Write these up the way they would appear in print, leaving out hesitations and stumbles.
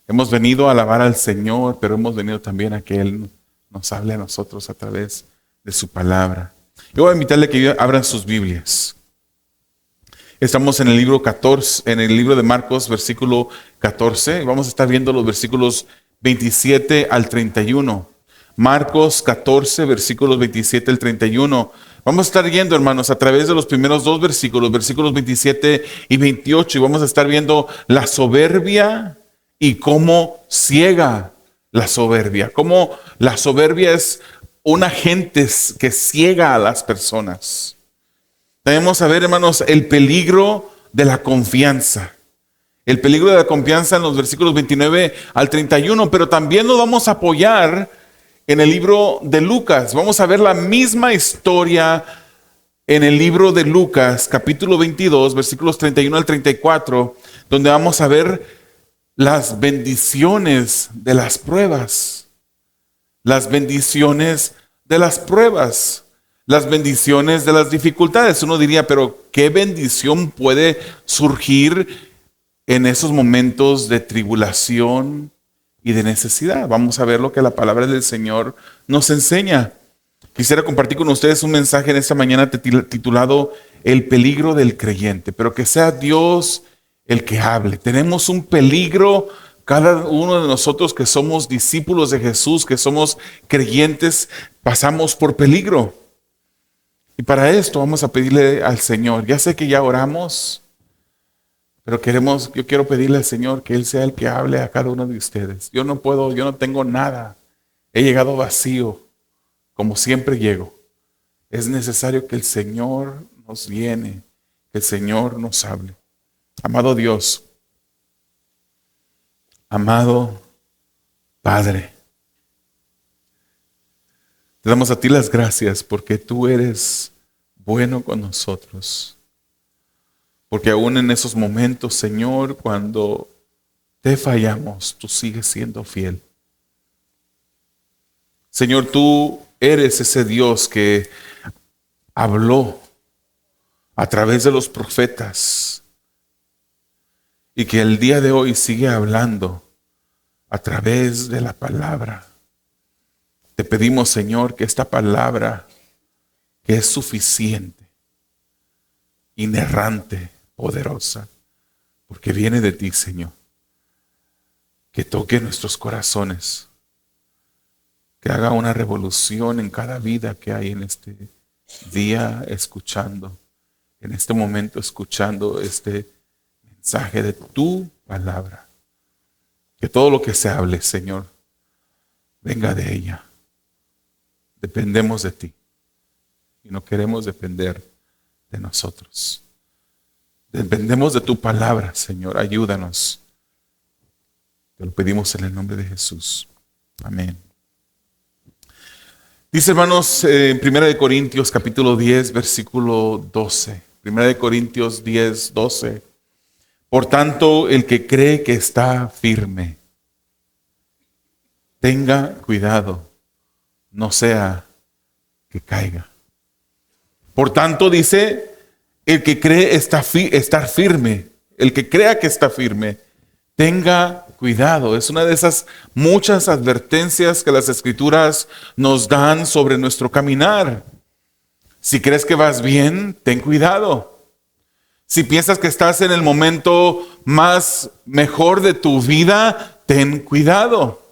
Hemos venido a alabar al Señor, pero hemos venido también a que Él nos hable a nosotros a través de su palabra. Yo voy a invitarle a que abran sus Biblias. Estamos en el libro 14, en el libro de Marcos, versículo 14. Vamos a estar viendo los versículos 27 al 31. Marcos 14, versículos 27 al 31. Vamos a estar viendo, hermanos, a través de los primeros dos versículos, versículos 27 y 28, y vamos a estar viendo la soberbia y cómo ciega la soberbia. Cómo la soberbia es un agente que ciega a las personas. Tenemos a ver, hermanos, el peligro de la confianza. El peligro de la confianza en los versículos 29 al 31, pero también nos vamos a apoyar en el libro de Lucas. Vamos a ver la misma historia en el libro de Lucas, capítulo 22, versículos 31 al 34, donde vamos a ver las bendiciones de las pruebas. Las bendiciones de las pruebas. Las bendiciones de las dificultades. Uno diría, pero ¿qué bendición puede surgir en esos momentos de tribulación y de necesidad? Vamos a ver lo que la palabra del Señor nos enseña. Quisiera compartir con ustedes un mensaje en esta mañana titulado El peligro del creyente, pero que sea Dios el que hable. Tenemos un peligro, cada uno de nosotros que somos discípulos de Jesús, que somos creyentes, pasamos por peligro. Y para esto vamos a pedirle al Señor. Ya sé que ya oramos, pero yo quiero pedirle al Señor que Él sea el que hable a cada uno de ustedes. Yo no tengo nada. He llegado vacío, como siempre llego. Es necesario que el Señor nos llene, que el Señor nos hable. Amado Dios, amado Padre, te damos a ti las gracias porque tú eres bueno con nosotros. Porque aún en esos momentos, Señor, cuando te fallamos, tú sigues siendo fiel. Señor, tú eres ese Dios que habló a través de los profetas y que el día de hoy sigue hablando a través de la palabra. Te pedimos, Señor, que esta palabra, que es suficiente, inerrante, poderosa, porque viene de ti, Señor, que toque nuestros corazones, que haga una revolución en cada vida que hay en este día escuchando, en este momento escuchando este mensaje de tu palabra. Que todo lo que se hable, Señor, venga de ella. Dependemos de ti y no queremos depender de nosotros. Dependemos de tu palabra, Señor. Ayúdanos. Te lo pedimos en el nombre de Jesús. Amén. Dice, hermanos, en 1 Corintios capítulo 10, versículo 12. 1 Corintios 10, 12. Por tanto, el que cree que está firme, tenga cuidado, no sea que caiga. Por tanto, dice, el que cree estar firme, el que crea que está firme, tenga cuidado. Es una de esas muchas advertencias que las Escrituras nos dan sobre nuestro caminar. Si crees que vas bien, ten cuidado. Si piensas que estás en el momento mejor de tu vida, ten cuidado.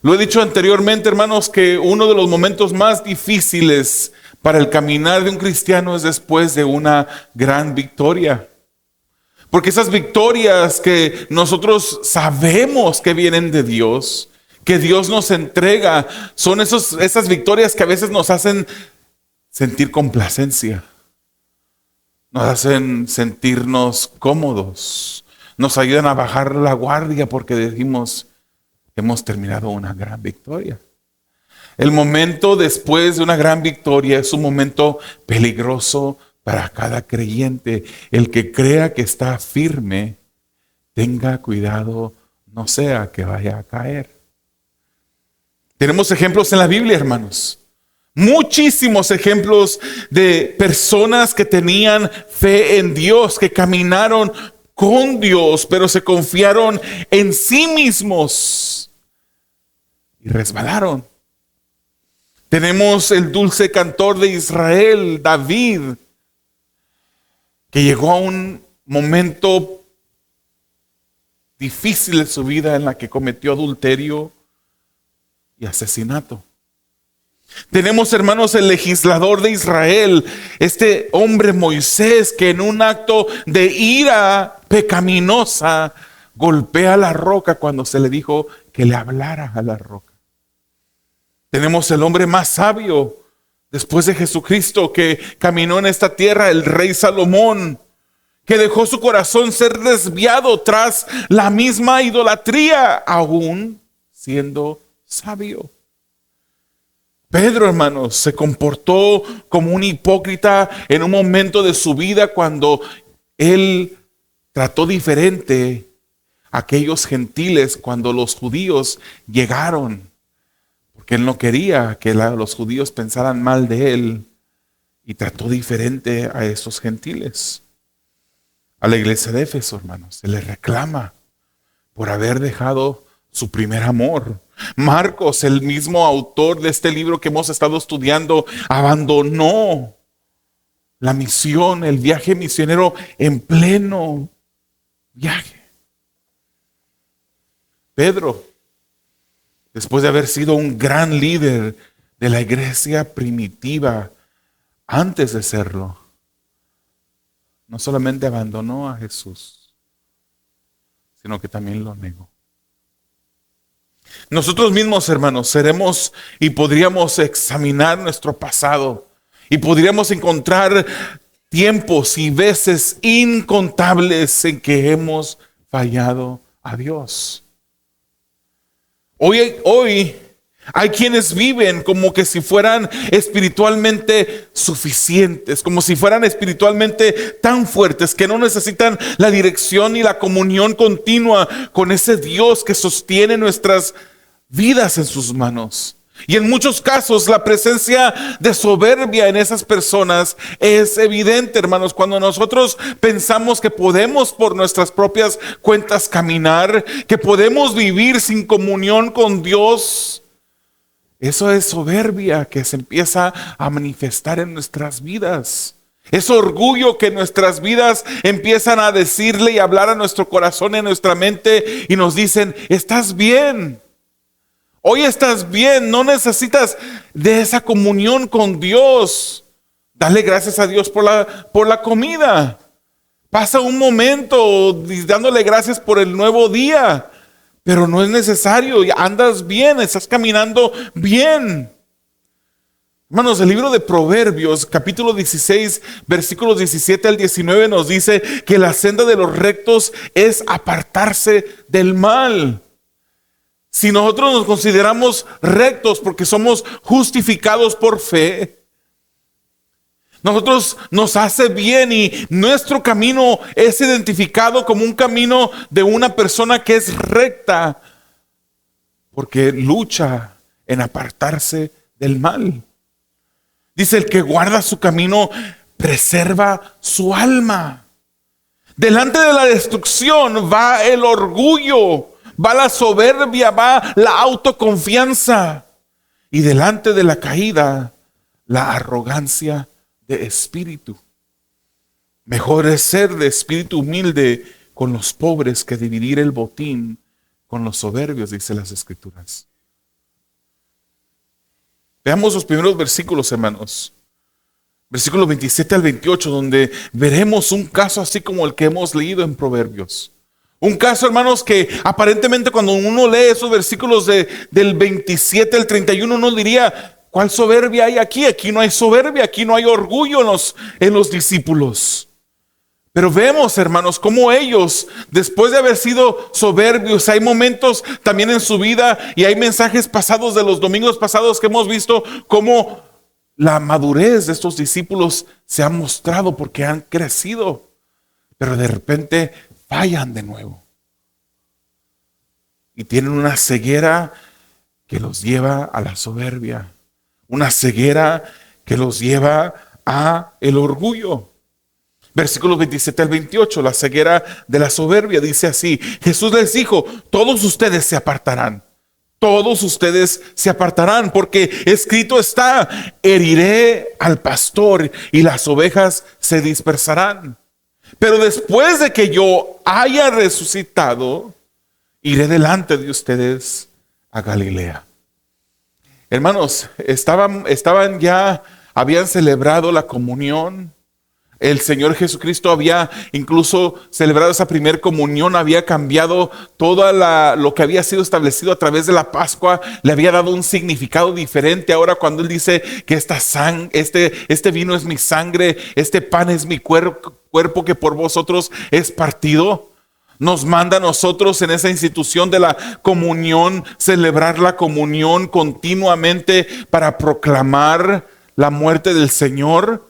Lo he dicho anteriormente, hermanos, que uno de los momentos más difíciles para el caminar de un cristiano es después de una gran victoria. Porque esas victorias que nosotros sabemos que vienen de Dios, que Dios nos entrega, son esas victorias que a veces nos hacen sentir complacencia. Nos hacen sentirnos cómodos. Nos ayudan a bajar la guardia porque decimos, hemos terminado una gran victoria. El momento después de una gran victoria es un momento peligroso para cada creyente. El que crea que está firme, tenga cuidado, no sea que vaya a caer. Tenemos ejemplos en la Biblia, hermanos. Muchísimos ejemplos de personas que tenían fe en Dios, que caminaron con Dios, pero se confiaron en sí mismos y resbalaron. Tenemos el dulce cantor de Israel, David, que llegó a un momento difícil de su vida en la que cometió adulterio y asesinato. Tenemos, hermanos, el legislador de Israel, este hombre Moisés, que en un acto de ira pecaminosa golpea la roca cuando se le dijo que le hablara a la roca. Tenemos el hombre más sabio después de Jesucristo que caminó en esta tierra, el rey Salomón, que dejó su corazón ser desviado tras la misma idolatría, aún siendo sabio. Pedro, hermanos, se comportó como un hipócrita en un momento de su vida cuando él trató diferente a aquellos gentiles cuando los judíos llegaron, porque él no quería que los judíos pensaran mal de él y trató diferente a esos gentiles. A la iglesia de Éfeso, hermanos, se le reclama por haber dejado su primer amor. Marcos, el mismo autor de este libro que hemos estado estudiando, abandonó la misión, el viaje misionero en pleno viaje. Pedro, después de haber sido un gran líder de la iglesia primitiva, antes de serlo, no solamente abandonó a Jesús, sino que también lo negó. Nosotros mismos, hermanos, seremos y podríamos examinar nuestro pasado y podríamos encontrar tiempos y veces incontables en que hemos fallado a Dios. Hoy hay quienes viven como que si fueran espiritualmente suficientes, como si fueran espiritualmente tan fuertes que no necesitan la dirección y la comunión continua con ese Dios que sostiene nuestras vidas en sus manos. Y en muchos casos la presencia de soberbia en esas personas es evidente, hermanos. Cuando nosotros pensamos que podemos por nuestras propias cuentas caminar, que podemos vivir sin comunión con Dios, eso es soberbia que se empieza a manifestar en nuestras vidas. Es orgullo que nuestras vidas empiezan a decirle y hablar a nuestro corazón y a nuestra mente y nos dicen: estás bien. Hoy estás bien, no necesitas de esa comunión con Dios. Dale gracias a Dios por la comida. Pasa un momento dándole gracias por el nuevo día, pero no es necesario. Andas bien, estás caminando bien. Hermanos, el libro de Proverbios, capítulo 16, versículos 17 al 19 nos dice que la senda de los rectos es apartarse del mal. Si nosotros nos consideramos rectos porque somos justificados por fe, nosotros nos hace bien y nuestro camino es identificado como un camino de una persona que es recta porque lucha en apartarse del mal. Dice: el que guarda su camino preserva su alma. Delante de la destrucción va el orgullo, va la soberbia, va la autoconfianza. Y delante de la caída, la arrogancia de espíritu. Mejor es ser de espíritu humilde con los pobres que dividir el botín con los soberbios, dice las Escrituras. Veamos los primeros versículos, hermanos. Versículos 27 al 28, donde veremos un caso así como el que hemos leído en Proverbios. Un caso, hermanos, que aparentemente cuando uno lee esos versículos del 27 al 31, uno diría: ¿cuál soberbia hay aquí? Aquí no hay soberbia, aquí no hay orgullo en los discípulos. Pero vemos, hermanos, cómo ellos, después de haber sido soberbios, hay momentos también en su vida y hay mensajes pasados de los domingos pasados que hemos visto cómo la madurez de estos discípulos se ha mostrado porque han crecido, pero de repente fallan de nuevo y tienen una ceguera que los lleva a la soberbia, una ceguera que los lleva a el orgullo. Versículos 27 al 28, la ceguera de la soberbia, dice así: Jesús les dijo, todos ustedes se apartarán. Todos ustedes se apartarán, porque escrito está: heriré al pastor y las ovejas se dispersarán. Pero después de que yo haya resucitado, iré delante de ustedes a Galilea. Hermanos, estaban ya, habían celebrado la comunión. El Señor Jesucristo había incluso celebrado esa primer comunión, había cambiado todo lo que había sido establecido a través de la Pascua, le había dado un significado diferente. Ahora cuando Él dice que este vino es mi sangre, este pan es mi cuerpo que por vosotros es partido, nos manda a nosotros en esa institución de la comunión, celebrar la comunión continuamente para proclamar la muerte del Señor.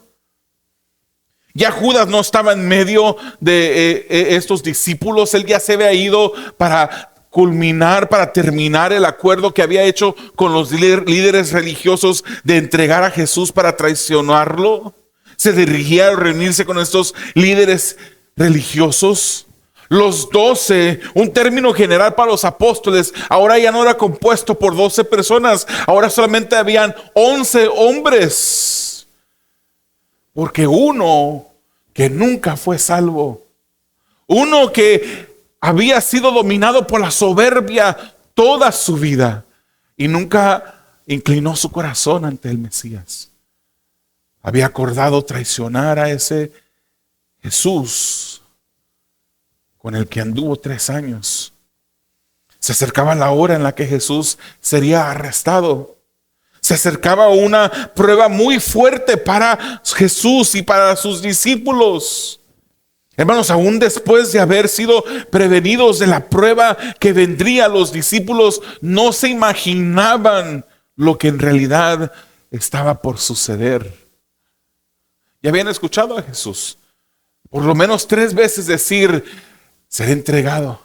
Ya Judas no estaba en medio de estos discípulos. Él ya se había ido para culminar, para terminar el acuerdo que había hecho con los líderes religiosos de entregar a Jesús para traicionarlo. Se dirigía a reunirse con estos líderes religiosos. Los 12, un término general para los apóstoles, ahora ya no era compuesto por 12 personas, ahora solamente habían 11 hombres. Porque uno que nunca fue salvo, uno que había sido dominado por la soberbia toda su vida y nunca inclinó su corazón ante el Mesías, había acordado traicionar a ese Jesús con el que anduvo 3 años. Se acercaba la hora en la que Jesús sería arrestado. Se acercaba una prueba muy fuerte para Jesús y para sus discípulos. Hermanos, aún después de haber sido prevenidos de la prueba que vendría, los discípulos no se imaginaban lo que en realidad estaba por suceder. Ya habían escuchado a Jesús por lo menos 3 veces decir: seré entregado,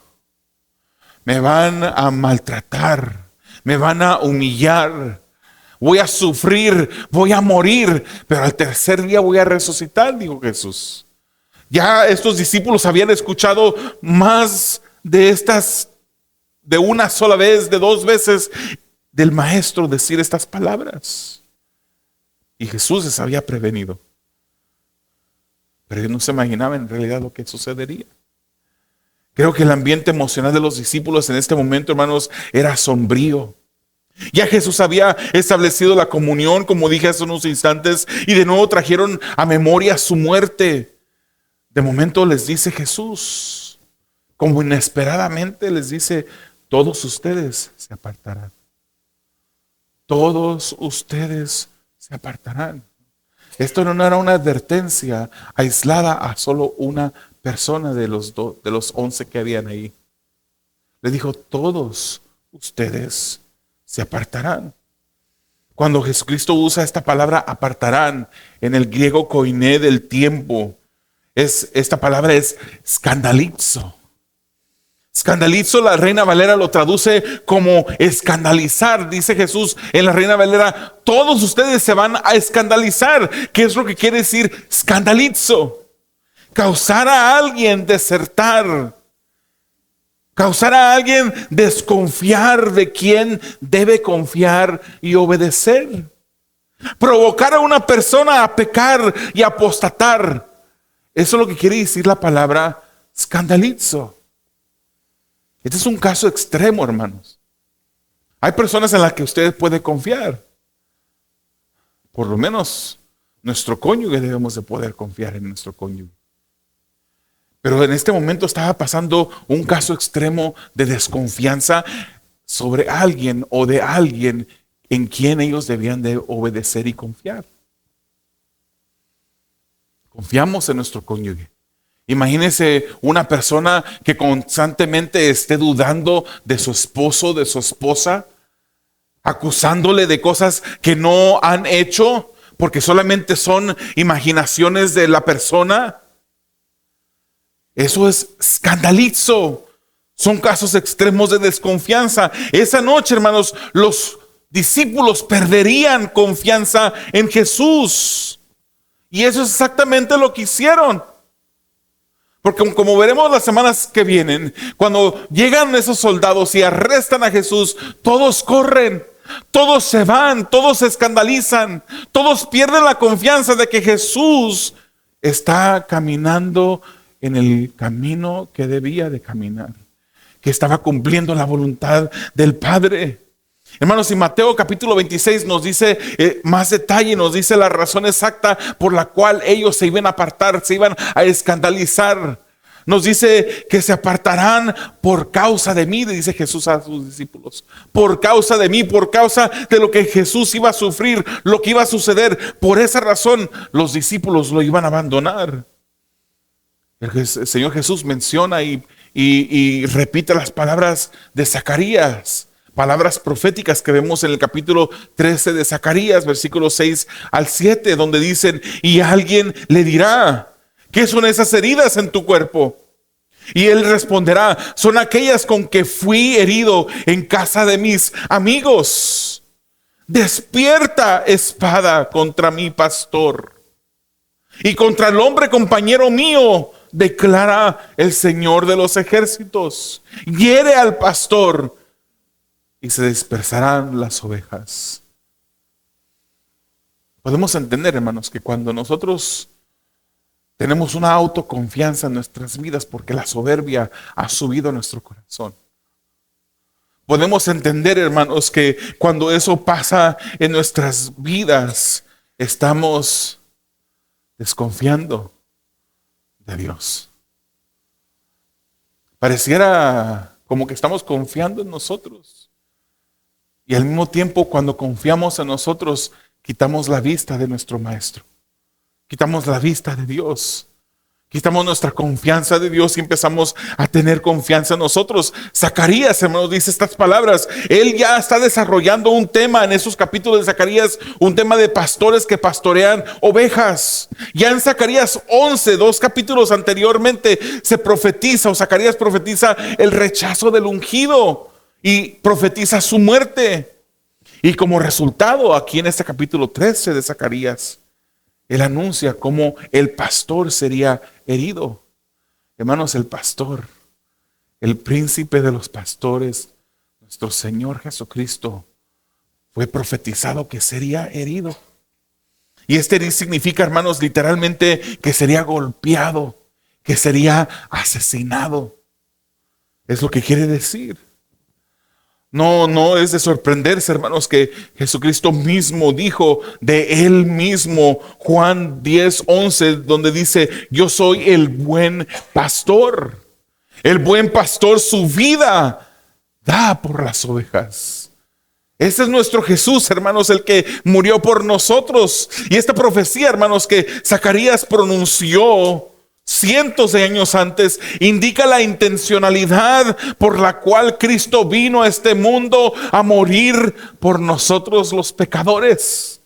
me van a maltratar, me van a humillar, voy a sufrir, voy a morir, pero al tercer día voy a resucitar, dijo Jesús. Ya estos discípulos habían escuchado más de una sola vez, de 2 veces, del maestro decir estas palabras. Y Jesús les había prevenido. Pero ellos no se imaginaban en realidad lo que sucedería. Creo que el ambiente emocional de los discípulos en este momento, hermanos, era sombrío. Ya Jesús había establecido la comunión, como dije hace unos instantes, y de nuevo trajeron a memoria su muerte. De momento les dice Jesús, como inesperadamente les dice: todos ustedes se apartarán. Todos ustedes se apartarán. Esto no era una advertencia aislada a solo una persona de los 11 que habían ahí. Le dijo: todos ustedes se apartarán. Cuando Jesucristo usa esta palabra apartarán, en el griego koiné del tiempo, esta palabra es escandalizo. Escandalizo, la Reina Valera lo traduce como escandalizar. Dice Jesús en la Reina Valera: todos ustedes se van a escandalizar. ¿Qué es lo que quiere decir escandalizo? Causar a alguien desertar. Causar a alguien desconfiar de quien debe confiar y obedecer. Provocar a una persona a pecar y apostatar. Eso es lo que quiere decir la palabra escandalizo. Este es un caso extremo, hermanos. Hay personas en las que usted puede confiar. Por lo menos nuestro cónyuge, debemos de poder confiar en nuestro cónyuge. Pero en este momento estaba pasando un caso extremo de desconfianza sobre alguien o de alguien en quien ellos debían de obedecer y confiar. Confiamos en nuestro cónyuge. Imagínese una persona que constantemente esté dudando de su esposo, de su esposa, acusándole de cosas que no han hecho porque solamente son imaginaciones de la persona. Eso es escandalizo. Son casos extremos de desconfianza. Esa noche, hermanos, los discípulos perderían confianza en Jesús. Y eso es exactamente lo que hicieron. Porque como veremos las semanas que vienen, cuando llegan esos soldados y arrestan a Jesús, todos corren, todos se van, todos se escandalizan, todos pierden la confianza de que Jesús está caminando en el camino que debía de caminar, que estaba cumpliendo la voluntad del Padre. Hermanos, y Mateo capítulo 26 nos dice más detalle, nos dice la razón exacta por la cual ellos se iban a apartar, se iban a escandalizar. Nos dice que se apartarán por causa de mí, dice Jesús a sus discípulos. Por causa de mí, por causa de lo que Jesús iba a sufrir, lo que iba a suceder. Por esa razón los discípulos lo iban a abandonar. El Señor Jesús menciona y repite las palabras de Zacarías. Palabras proféticas que vemos en el capítulo 13 de Zacarías, versículos 6 al 7, donde dicen, y alguien le dirá, ¿qué son esas heridas en tu cuerpo? Y él responderá, son aquellas con que fui herido en casa de mis amigos. Despierta, espada, contra mi pastor y contra el hombre compañero mío, declara el Señor de los ejércitos. Hiere al pastor y se dispersarán las ovejas. Podemos entender, hermanos, que cuando nosotros tenemos una autoconfianza en nuestras vidas porque la soberbia ha subido a nuestro corazón. Podemos entender, hermanos, que cuando eso pasa en nuestras vidas, estamos desconfiando de Dios. Pareciera como que estamos confiando en nosotros. Y al mismo tiempo, cuando confiamos en nosotros, quitamos la vista de nuestro Maestro. Quitamos la vista de Dios. Quitamos nuestra confianza de Dios y empezamos a tener confianza en nosotros. Zacarías, hermanos, dice estas palabras. Él ya está desarrollando un tema en esos capítulos de Zacarías, un tema de pastores que pastorean ovejas. Ya en Zacarías 11, 2 capítulos anteriormente, se profetiza, o Zacarías profetiza el rechazo del ungido y profetiza su muerte. Y como resultado, aquí en este capítulo 13 de Zacarías, él anuncia cómo el pastor sería herido. Hermanos, el pastor, el príncipe de los pastores, nuestro Señor Jesucristo, fue profetizado que sería herido. Y este significa, hermanos, literalmente que sería golpeado, que sería asesinado. Es lo que quiere decir. No es de sorprenderse, hermanos, que Jesucristo mismo dijo de él mismo, Juan 10:11, donde dice, yo soy el buen pastor. El buen pastor su vida da por las ovejas. Ese es nuestro Jesús, hermanos, el que murió por nosotros. Y esta profecía, hermanos, que Zacarías pronunció cientos de años antes, indica la intencionalidad por la cual Cristo vino a este mundo a morir por nosotros los pecadores.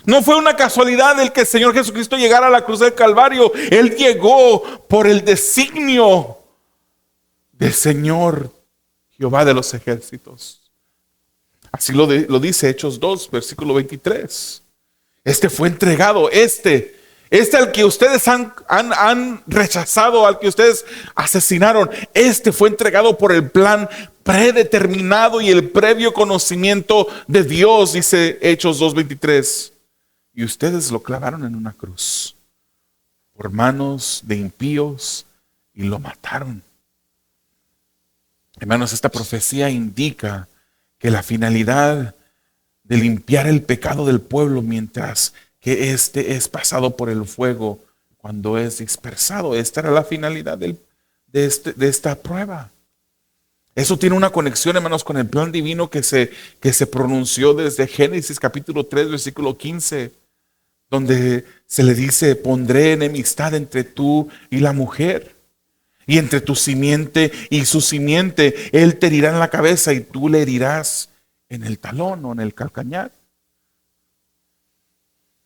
No fue una casualidad el que el Señor Jesucristo llegara a la cruz del Calvario. Él llegó por el designio del Señor Jehová de los ejércitos. Así lo dice Hechos 2, versículo 23. Este fue entregado, este al que ustedes han rechazado, al que ustedes asesinaron, este fue entregado por el plan predeterminado y el previo conocimiento de Dios, dice Hechos 2:23. Y ustedes lo clavaron en una cruz por manos de impíos y lo mataron. Hermanos, esta profecía indica que la finalidad de limpiar el pecado del pueblo mientras que este es pasado por el fuego cuando es dispersado. Esta era la finalidad de esta prueba. Eso tiene una conexión, hermanos, con el plan divino que se pronunció desde Génesis capítulo 3, versículo 15, donde se le dice, pondré enemistad entre tú y la mujer, y entre tu simiente y su simiente. Él te herirá en la cabeza y tú le herirás en el talón o en el calcañar.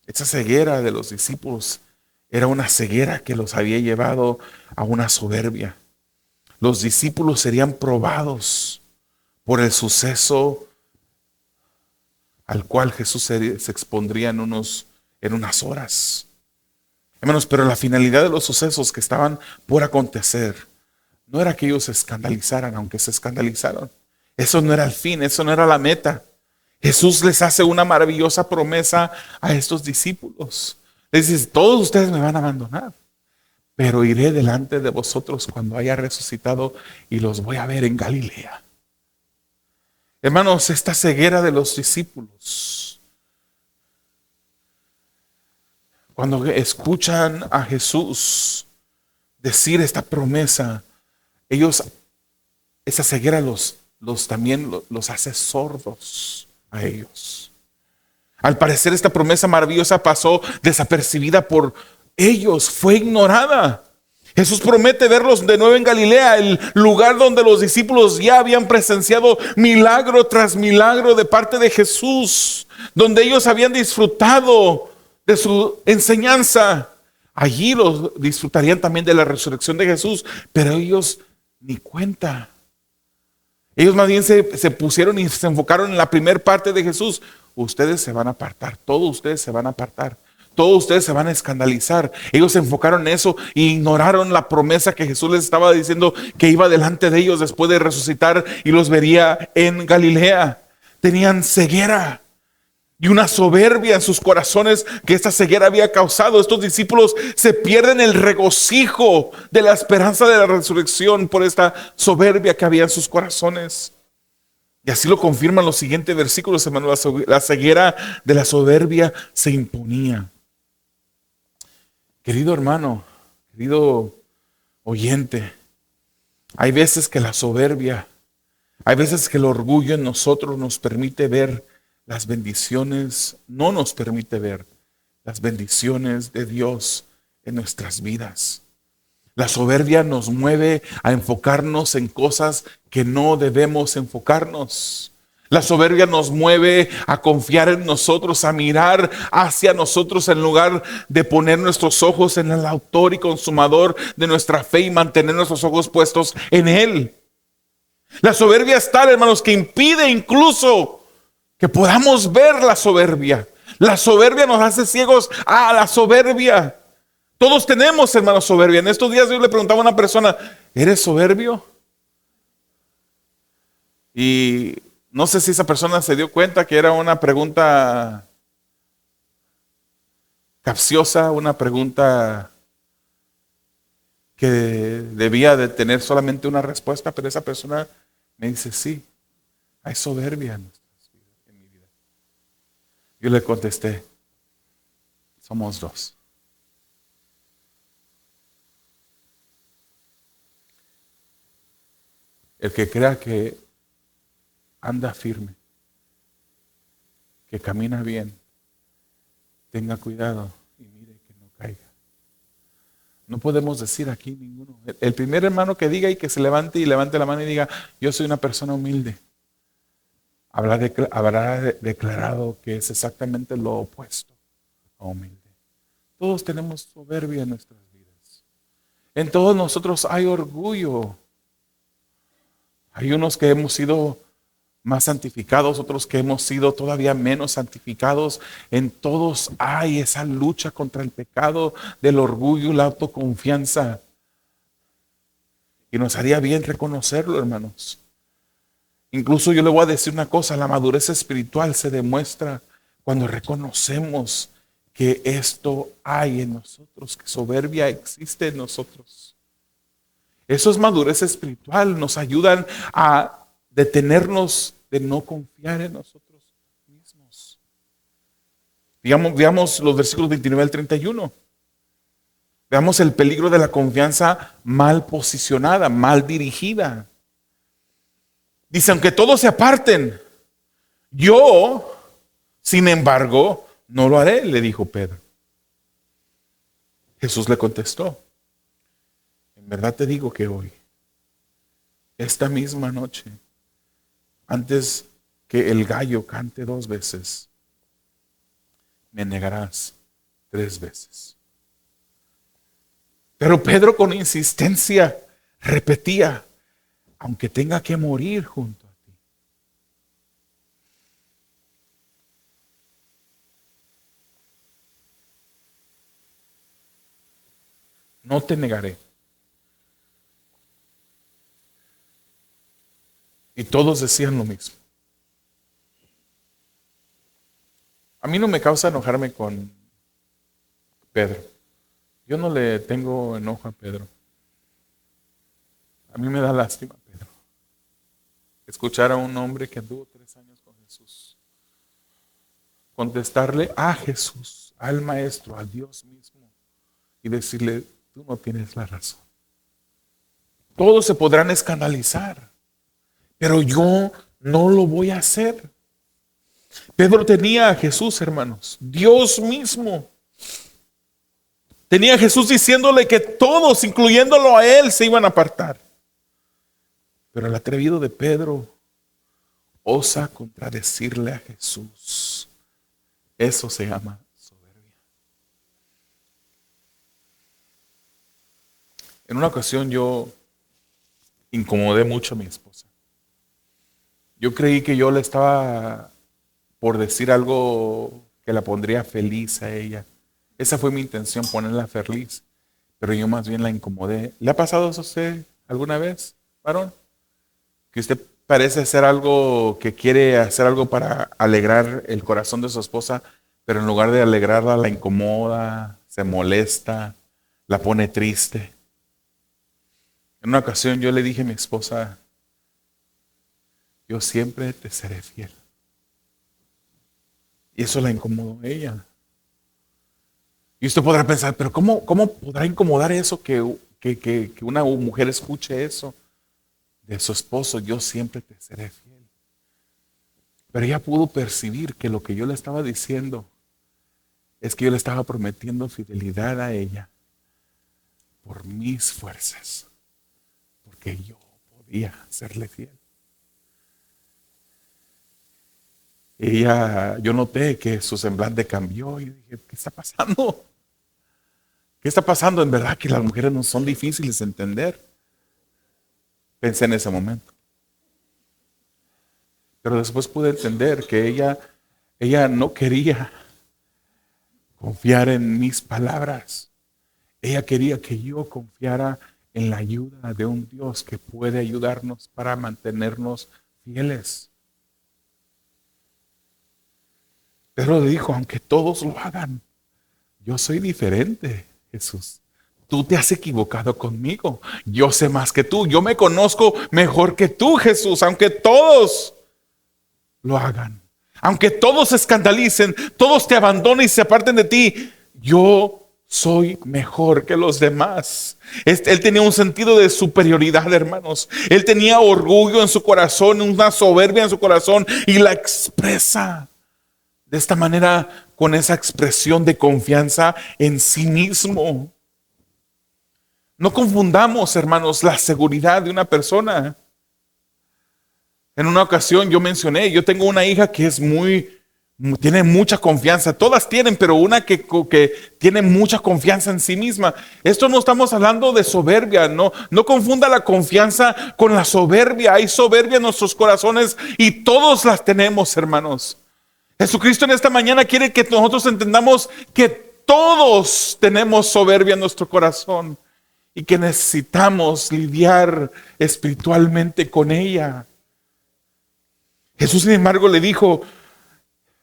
Esa ceguera de los discípulos era una ceguera que los había llevado a una soberbia. Los discípulos serían probados por el suceso al cual Jesús se expondría en unas horas. Hermanos, pero la finalidad de los sucesos que estaban por acontecer no era que ellos se escandalizaran, aunque se escandalizaron. Eso no era el fin, eso no era la meta. Jesús les hace una maravillosa promesa a estos discípulos. Les dice, todos ustedes me van a abandonar, pero iré delante de vosotros cuando haya resucitado y los voy a ver en Galilea. Hermanos, esta ceguera de los discípulos, cuando escuchan a Jesús decir esta promesa, ellos, esa ceguera también los hace sordos a ellos. Al parecer esta promesa maravillosa pasó desapercibida por ellos, fue ignorada. Jesús promete verlos de nuevo en Galilea, el lugar donde los discípulos ya habían presenciado milagro tras milagro de parte de Jesús, donde ellos habían disfrutado de su enseñanza. Allí los disfrutarían también de la resurrección de Jesús, pero ellos ni cuenta. Ellos más bien se pusieron y se enfocaron en la primera parte de Jesús. Ustedes se van a apartar, todos ustedes se van a apartar. Todos ustedes se van a escandalizar. Ellos se enfocaron en eso e ignoraron la promesa que Jesús les estaba diciendo, que iba delante de ellos después de resucitar y los vería en Galilea. Tenían ceguera y una soberbia en sus corazones que esta ceguera había causado. Estos discípulos se pierden el regocijo de la esperanza de la resurrección por esta soberbia que había en sus corazones. Y así lo confirman los siguientes versículos, hermano. La ceguera de la soberbia se imponía. Querido hermano, querido oyente, hay veces que la soberbia, hay veces que el orgullo en nosotros nos permite ver las bendiciones, no nos permite ver las bendiciones de Dios en nuestras vidas. La soberbia nos mueve a enfocarnos en cosas que no debemos enfocarnos. La soberbia nos mueve a confiar en nosotros, a mirar hacia nosotros en lugar de poner nuestros ojos en el autor y consumador de nuestra fe y mantener nuestros ojos puestos en Él. La soberbia es tal, hermanos, que impide incluso que podamos ver la soberbia. La soberbia nos hace ciegos a la soberbia. Todos tenemos, hermanos, soberbia. En estos días yo le preguntaba a una persona, ¿eres soberbio? Y no sé si esa persona se dio cuenta que era una pregunta capciosa, una pregunta que debía de tener solamente una respuesta, pero esa persona me dice, sí, hay soberbia en mi vida. Yo le contesté, somos dos. El que crea que anda firme, que camina bien, tenga cuidado y mire que no caiga. No podemos decir aquí ninguno. El primer hermano que diga y que se levante y levante la mano y diga, yo soy una persona humilde, habrá declarado que es exactamente lo opuesto a humilde. Todos tenemos soberbia en nuestras vidas. En todos nosotros hay orgullo. Hay unos que hemos sido más santificados, otros que hemos sido todavía menos santificados. En todos hay esa lucha contra el pecado del orgullo y la autoconfianza. Y nos haría bien reconocerlo, hermanos. Incluso yo le voy a decir una cosa, la madurez espiritual se demuestra cuando reconocemos que esto hay en nosotros, que soberbia existe en nosotros. Eso es madurez espiritual, nos ayudan a detenernos de no confiar en nosotros mismos. Veamos los versículos 29 al 31. Veamos el peligro de la confianza mal posicionada, mal dirigida. Dice, aunque todos se aparten, yo, sin embargo, no lo haré, le dijo Pedro. Jesús le contestó, en verdad te digo que hoy, esta misma noche, antes que el gallo cante 2 veces, me negarás 3 veces. Pero Pedro con insistencia repetía, aunque tenga que morir junto a ti. no te negaré. Y todos decían lo mismo. A mí no me causa enojarme con Pedro. Yo no le tengo enojo a Pedro. A mí me da lástima, Pedro. Escuchar a un hombre que anduvo 3 años con Jesús. Contestarle a Jesús, al Maestro, a Dios mismo. Y decirle, tú no tienes la razón. Todos se podrán escandalizar. Pero yo no lo voy a hacer. Pedro tenía a Jesús, hermanos. Dios mismo. Tenía a Jesús diciéndole que todos, incluyéndolo a él, se iban a apartar. Pero el atrevido de Pedro osa contradecirle a Jesús. Eso se llama soberbia. En una ocasión yo incomodé mucho a mi esposa. Yo creí que yo le estaba por decir algo que la pondría feliz a ella. Esa fue mi intención, ponerla feliz. Pero yo más bien la incomodé. ¿Le ha pasado eso a usted alguna vez, varón? Que usted parece hacer algo, que quiere hacer algo para alegrar el corazón de su esposa, pero en lugar de alegrarla, la incomoda, se molesta, la pone triste. En una ocasión yo le dije a mi esposa, yo siempre te seré fiel. Y eso la incomodó a ella. Y usted podrá pensar, pero ¿cómo podrá incomodar eso que una mujer escuche eso de su esposo? Yo siempre te seré fiel. Pero ella pudo percibir que lo que yo le estaba diciendo es que yo le estaba prometiendo fidelidad a ella por mis fuerzas, porque yo podía serle fiel. Yo noté que su semblante cambió y dije, ¿qué está pasando? ¿Qué está pasando? En verdad que las mujeres no son difíciles de entender. Pensé en ese momento. Pero después pude entender que ella no quería confiar en mis palabras. Ella quería que yo confiara en la ayuda de un Dios que puede ayudarnos para mantenernos fieles. Pedro le dijo, aunque todos lo hagan, yo soy diferente, Jesús. Tú te has equivocado conmigo. Yo sé más que tú. Yo me conozco mejor que tú, Jesús, aunque todos lo hagan. Aunque todos se escandalicen, todos te abandonen y se aparten de ti, yo soy mejor que los demás. Él tenía un sentido de superioridad, hermanos. Él tenía orgullo en su corazón, una soberbia en su corazón y la expresa de esta manera, con esa expresión de confianza en sí mismo. No confundamos, hermanos, la seguridad de una persona. En una ocasión yo mencioné, yo tengo una hija que tiene mucha confianza. Todas tienen, pero una que tiene mucha confianza en sí misma. Esto no estamos hablando de soberbia, no confunda la confianza con la soberbia. Hay soberbia en nuestros corazones y todos las tenemos, hermanos. Jesucristo en esta mañana quiere que nosotros entendamos que todos tenemos soberbia en nuestro corazón y que necesitamos lidiar espiritualmente con ella. Jesús, sin embargo, le dijo,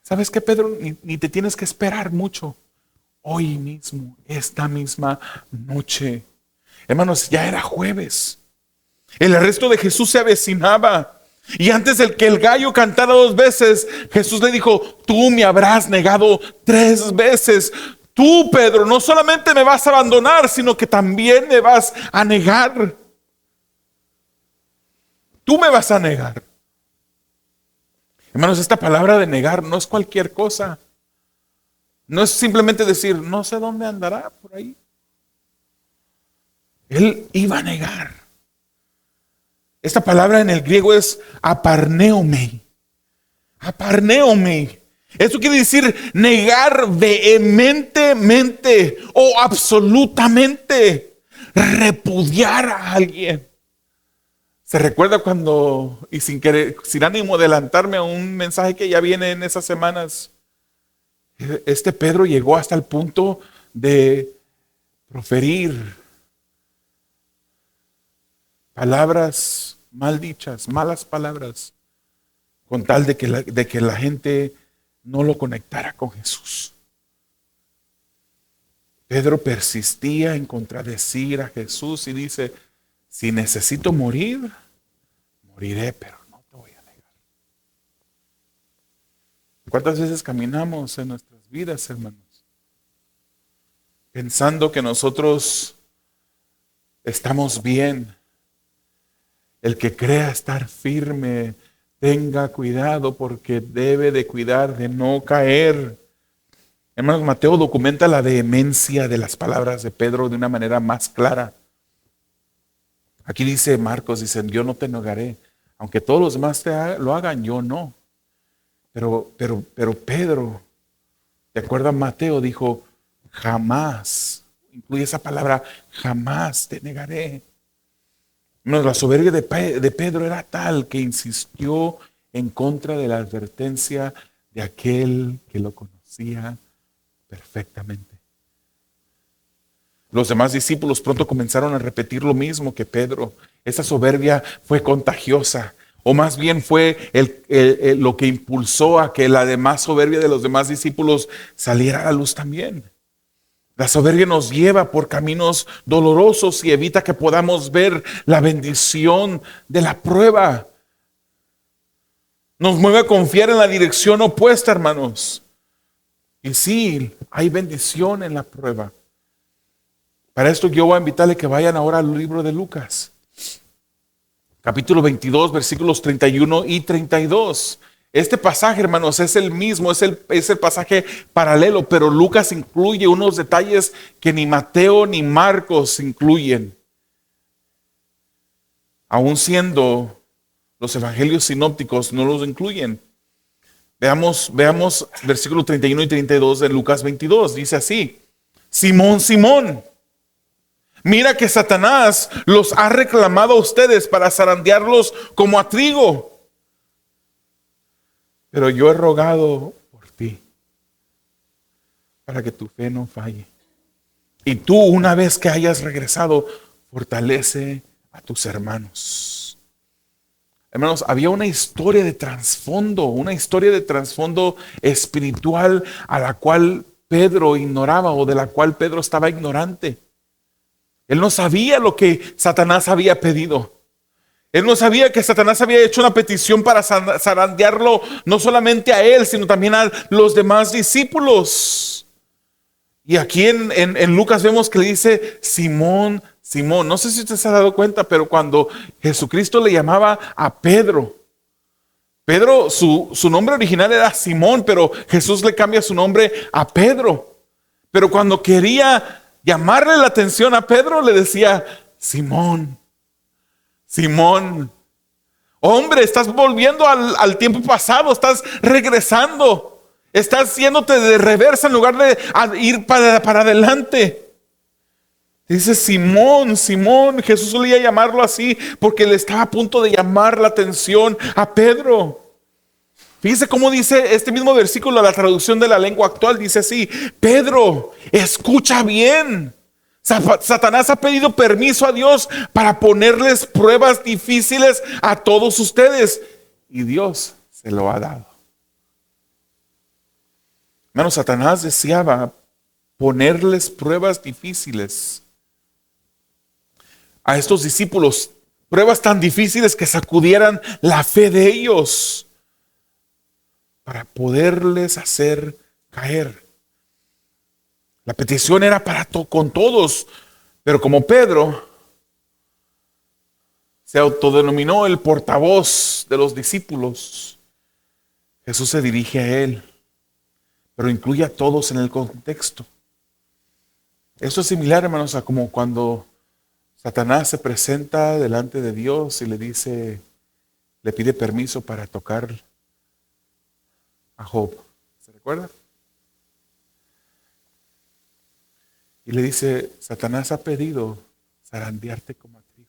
¿sabes qué, Pedro? Ni te tienes que esperar mucho. Hoy mismo, esta misma noche. Hermanos, ya era jueves. El arresto de Jesús se avecinaba. Y antes de que el gallo cantara 2 veces, Jesús le dijo, tú me habrás negado 3 veces. Tú, Pedro, no solamente me vas a abandonar, sino que también me vas a negar. Tú me vas a negar. Hermanos, esta palabra de negar no es cualquier cosa. No es simplemente decir, no sé dónde andará por ahí. Él iba a negar. Esta palabra en el griego es aparneome. Aparneome. Esto quiere decir negar vehementemente o absolutamente. Repudiar a alguien. ¿Se recuerda cuando, y sin ánimo de adelantarme a un mensaje que ya viene en esas semanas, este Pedro llegó hasta el punto de proferir palabras mal dichas, malas palabras, con tal de que la gente no lo conectara con Jesús. Pedro persistía en contradecir a Jesús y dice, si necesito morir, moriré, pero no te voy a negar. ¿Cuántas veces caminamos en nuestras vidas, hermanos? Pensando que nosotros estamos bien. El que crea estar firme, tenga cuidado porque debe de cuidar de no caer. Hermanos, Mateo documenta la vehemencia de las palabras de Pedro de una manera más clara. Aquí dice Marcos, dicen, yo no te negaré. Aunque todos los demás lo hagan, yo no. Pero Pedro, de acuerdo a Mateo, dijo, jamás, incluye esa palabra, jamás te negaré. Hermanos, la soberbia de Pedro era tal que insistió en contra de la advertencia de aquel que lo conocía perfectamente. Los demás discípulos pronto comenzaron a repetir lo mismo que Pedro. Esa soberbia fue contagiosa, o más bien fue lo que impulsó a que la demás soberbia de los demás discípulos saliera a la luz también. La soberbia nos lleva por caminos dolorosos y evita que podamos ver la bendición de la prueba. Nos mueve a confiar en la dirección opuesta, hermanos. Y sí, hay bendición en la prueba. Para esto yo voy a invitarle que vayan ahora al libro de Lucas. Capítulo 22, versículos 31 y 32. Este pasaje, hermanos, es el mismo, es el pasaje paralelo, pero Lucas incluye unos detalles que ni Mateo ni Marcos incluyen. Aun siendo los evangelios sinópticos, no los incluyen. Veamos versículos 31 y 32 de Lucas 22. Dice así: Simón, Simón, mira que Satanás los ha reclamado a ustedes para zarandearlos como a trigo. Pero yo he rogado por ti, para que tu fe no falle. Y tú, una vez que hayas regresado, fortalece a tus hermanos. Hermanos, había una historia de trasfondo espiritual a la cual Pedro ignoraba o de la cual Pedro estaba ignorante. Él no sabía lo que Satanás había pedido. Él no sabía que Satanás había hecho una petición para zarandearlo no solamente a él, sino también a los demás discípulos. Y aquí en Lucas vemos que le dice Simón, Simón. No sé si usted se ha dado cuenta, pero cuando Jesucristo le llamaba a Pedro, su nombre original era Simón, pero Jesús le cambia su nombre a Pedro. Pero cuando quería llamarle la atención a Pedro, le decía Simón. Simón, hombre, estás volviendo al tiempo pasado, estás regresando, estás yéndote de reversa en lugar de ir para adelante. Dice Simón, Simón, Jesús solía llamarlo así porque le estaba a punto de llamar la atención a Pedro. Fíjese cómo dice este mismo versículo, la traducción de la lengua actual, dice así: Pedro, escucha bien. Satanás ha pedido permiso a Dios para ponerles pruebas difíciles a todos ustedes. Y Dios se lo ha dado. Hermanos, Satanás deseaba ponerles pruebas difíciles a estos discípulos. Pruebas tan difíciles que sacudieran la fe de ellos para poderles hacer caer. La petición era con todos, pero como Pedro se autodenominó el portavoz de los discípulos, Jesús se dirige a él, pero incluye a todos en el contexto. Esto es similar, hermanos, a como cuando Satanás se presenta delante de Dios y le pide permiso para tocar a Job. ¿Se recuerda? Y le dice, Satanás ha pedido zarandearte como a trigo.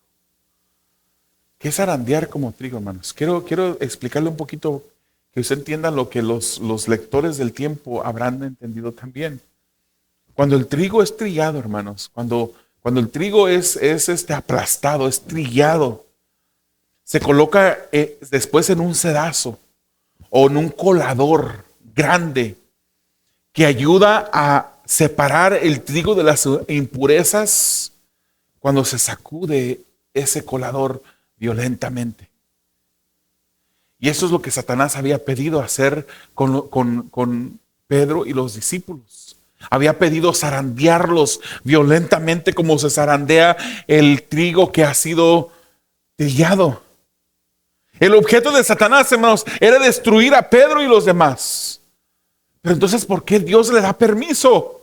¿Qué es zarandear como trigo, hermanos? Quiero explicarle un poquito, que usted entienda lo que los lectores del tiempo habrán entendido también. Cuando el trigo es trillado, hermanos, cuando Cuando el trigo es aplastado, es trillado, se coloca después en un sedazo o en un colador grande que ayuda a separar el trigo de las impurezas cuando se sacude ese colador violentamente. Y eso es lo que Satanás había pedido hacer con Pedro y los discípulos. Había pedido zarandearlos violentamente como se zarandea el trigo que ha sido trillado. El objeto de Satanás, hermanos, era destruir a Pedro y los demás. Pero entonces, ¿por qué Dios le da permiso?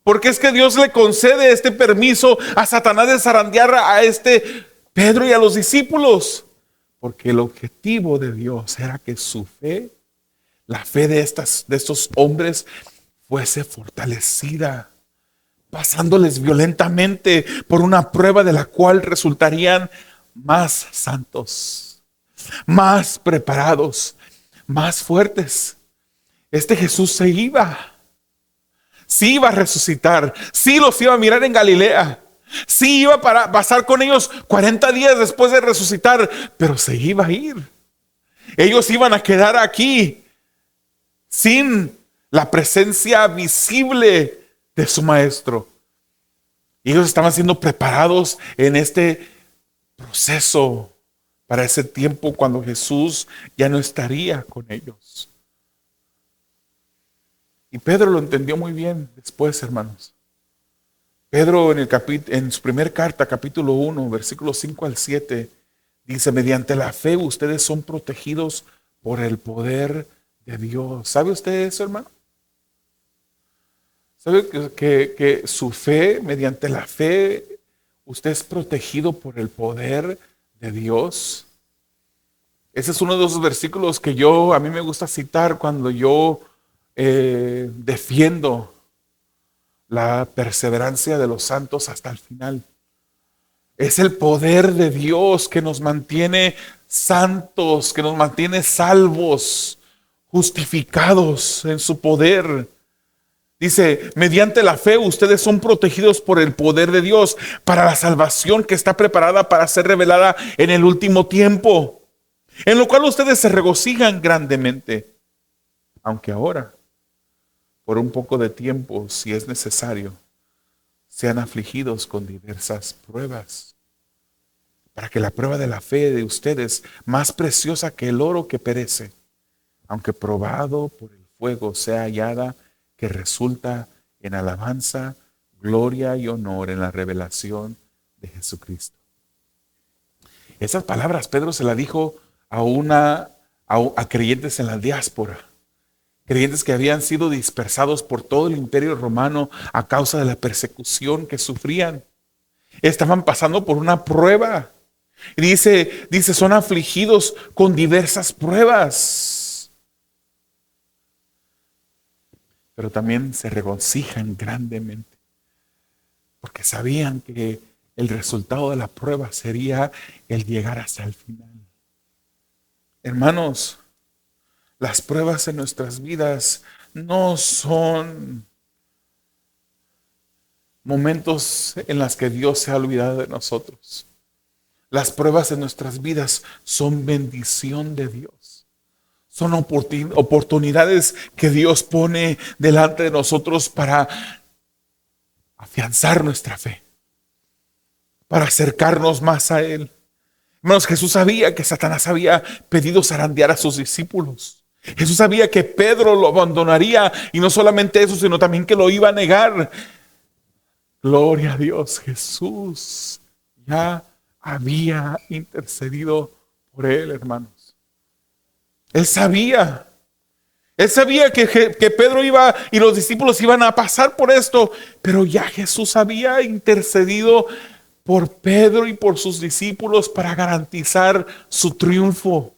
¿Por qué es que Dios le concede este permiso a Satanás de zarandear a este Pedro y a los discípulos? Porque el objetivo de Dios era que su fe, la fe de estos hombres, fuese fortalecida, pasándoles violentamente por una prueba de la cual resultarían más santos, más preparados, más fuertes. Este Jesús sí iba a resucitar, sí los iba a mirar en Galilea, sí iba a pasar con ellos 40 días después de resucitar, pero se iba a ir. Ellos iban a quedar aquí sin la presencia visible de su maestro. Y ellos estaban siendo preparados en este proceso para ese tiempo cuando Jesús ya no estaría con ellos. Y Pedro lo entendió muy bien después, hermanos. Pedro en su primera carta, capítulo 1, versículos 5 al 7, dice: mediante la fe ustedes son protegidos por el poder de Dios. ¿Sabe usted eso, hermano? ¿Sabe que su fe, mediante la fe, usted es protegido por el poder de Dios? Ese es uno de esos versículos que a mí me gusta citar cuando yo defiendo la perseverancia de los santos hasta el final. Es el poder de Dios que nos mantiene santos, que nos mantiene salvos, justificados en su poder. Dice: mediante la fe ustedes son protegidos por el poder de Dios para la salvación que está preparada para ser revelada en el último tiempo, en lo cual ustedes se regocijan grandemente, aunque ahora, por un poco de tiempo, si es necesario, sean afligidos con diversas pruebas, para que la prueba de la fe de ustedes, más preciosa que el oro que perece, aunque probado por el fuego, sea hallada, que resulta en alabanza, gloria y honor en la revelación de Jesucristo. Esas palabras Pedro se las dijo a creyentes en la diáspora, creyentes que habían sido dispersados por todo el imperio romano a causa de la persecución que sufrían. Estaban pasando por una prueba. Y dice, son afligidos con diversas pruebas. Pero también se regocijan grandemente, porque sabían que el resultado de la prueba sería el llegar hasta el final. Hermanos, las pruebas en nuestras vidas no son momentos en los que Dios se ha olvidado de nosotros. Las pruebas en nuestras vidas son bendición de Dios. Son oportunidades que Dios pone delante de nosotros para afianzar nuestra fe, para acercarnos más a Él. Hermanos, Jesús sabía que Satanás había pedido zarandear a sus discípulos. Jesús sabía que Pedro lo abandonaría, y no solamente eso, sino también que lo iba a negar. Gloria a Dios, Jesús ya había intercedido por él, hermanos. Él sabía que Pedro iba y los discípulos iban a pasar por esto, pero ya Jesús había intercedido por Pedro y por sus discípulos para garantizar su triunfo.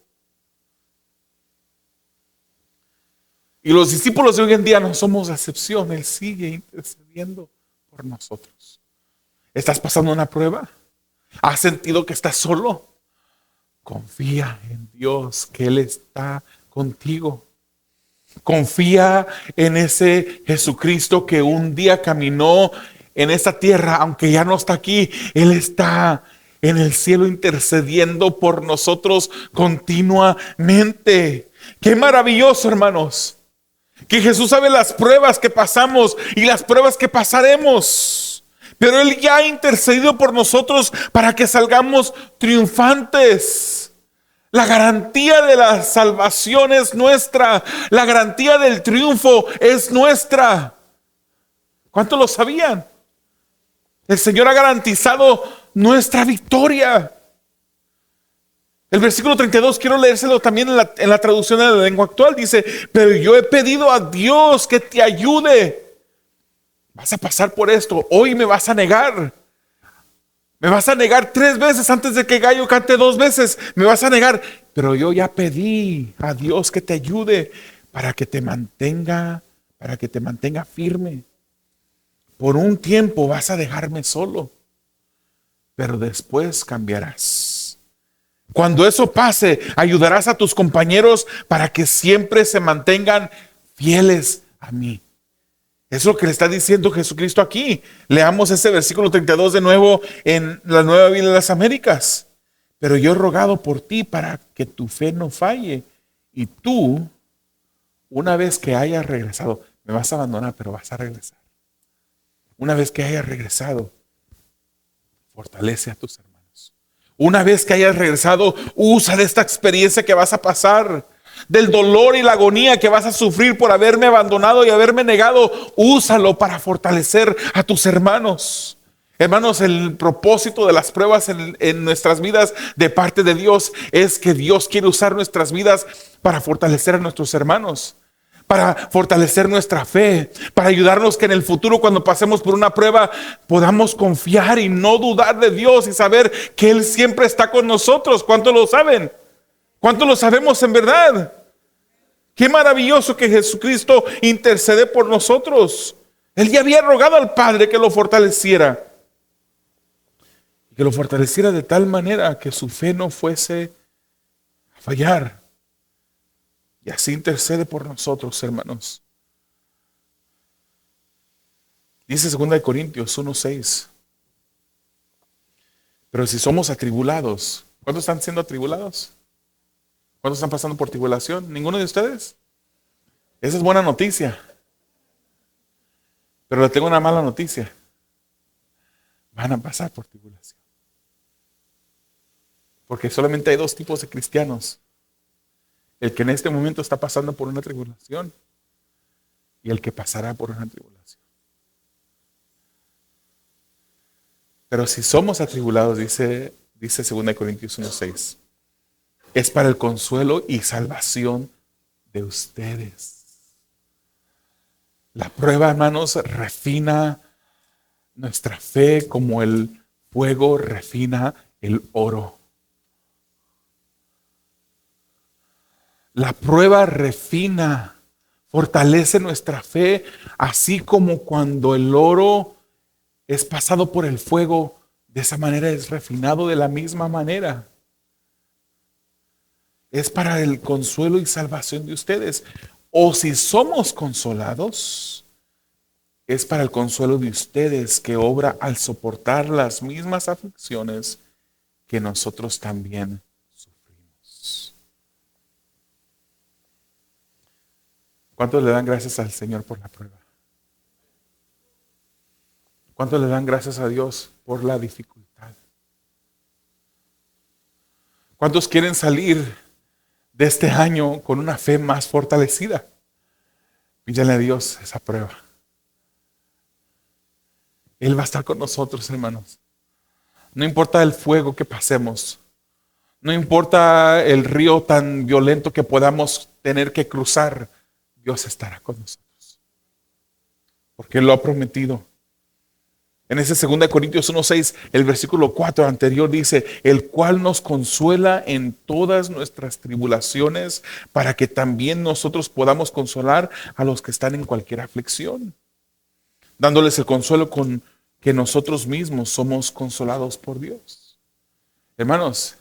Y los discípulos de hoy en día no somos la excepción. Él sigue intercediendo por nosotros. ¿Estás pasando una prueba? ¿Has sentido que estás solo? Confía en Dios, que Él está contigo. Confía en ese Jesucristo que un día caminó en esta tierra, aunque ya no está aquí, Él está en el cielo intercediendo por nosotros continuamente. Qué maravilloso, hermanos, que Jesús sabe las pruebas que pasamos y las pruebas que pasaremos. Pero Él ya ha intercedido por nosotros para que salgamos triunfantes. La garantía de la salvación es nuestra. La garantía del triunfo es nuestra. ¿Cuántos lo sabían? El Señor ha garantizado nuestra victoria. El versículo 32, quiero leérselo también en la traducción de la lengua actual. Dice, pero yo he pedido a Dios que te ayude. Vas a pasar por esto. Hoy me vas a negar. Me vas a negar 3 veces antes de que gallo cante 2 veces. Me vas a negar. Pero yo ya pedí a Dios que te ayude para que te mantenga firme. Por un tiempo vas a dejarme solo, pero después cambiarás. Cuando eso pase, ayudarás a tus compañeros para que siempre se mantengan fieles a mí. Es lo que le está diciendo Jesucristo aquí. Leamos ese versículo 32 de nuevo en la Nueva Biblia de las Américas. Pero yo he rogado por ti para que tu fe no falle. Y tú, una vez que hayas regresado, me vas a abandonar, pero vas a regresar. Una vez que hayas regresado, fortalece a tus hermanos. Una vez que hayas regresado, usa de esta experiencia que vas a pasar, del dolor y la agonía que vas a sufrir por haberme abandonado y haberme negado. Úsalo para fortalecer a tus hermanos. Hermanos, el propósito de las pruebas en nuestras vidas de parte de Dios es que Dios quiere usar nuestras vidas para fortalecer a nuestros hermanos, para fortalecer nuestra fe, para ayudarnos que en el futuro, cuando pasemos por una prueba, podamos confiar y no dudar de Dios y saber que Él siempre está con nosotros. ¿Cuántos lo saben? ¿Cuántos lo sabemos en verdad? Qué maravilloso que Jesucristo intercede por nosotros. Él ya había rogado al Padre que lo fortaleciera. Que lo fortaleciera de tal manera que su fe no fuese a fallar. Y así intercede por nosotros, hermanos. Dice 2 Corintios 1:6. Pero si somos atribulados, ¿cuántos están siendo atribulados? ¿Cuántos están pasando por tribulación? ¿Ninguno de ustedes? Esa es buena noticia. Pero le tengo una mala noticia. Van a pasar por tribulación. Porque solamente hay 2 tipos de cristianos. El que en este momento está pasando por una tribulación y el que pasará por una tribulación. Pero si somos atribulados, dice 2 Corintios 1:6, es para el consuelo y salvación de ustedes. La prueba, hermanos, refina nuestra fe como el fuego refina el oro. La prueba refina, fortalece nuestra fe, así como cuando el oro es pasado por el fuego, de esa manera es refinado de la misma manera. Es para el consuelo y salvación de ustedes. O si somos consolados, es para el consuelo de ustedes, que obra al soportar las mismas aflicciones que nosotros también sufrimos. ¿Cuántos le dan gracias al Señor por la prueba? ¿Cuántos le dan gracias a Dios por la dificultad? ¿Cuántos quieren salir de este año con una fe más fortalecida? Pídale a Dios esa prueba. Él va a estar con nosotros, hermanos. No importa el fuego que pasemos. No importa el río tan violento que podamos tener que cruzar. Dios estará con nosotros. Porque Él lo ha prometido. En ese 2 Corintios 1:6, el versículo 4 anterior dice, el cual nos consuela en todas nuestras tribulaciones, para que también nosotros podamos consolar a los que están en cualquier aflicción, dándoles el consuelo con que nosotros mismos somos consolados por Dios. Hermanos,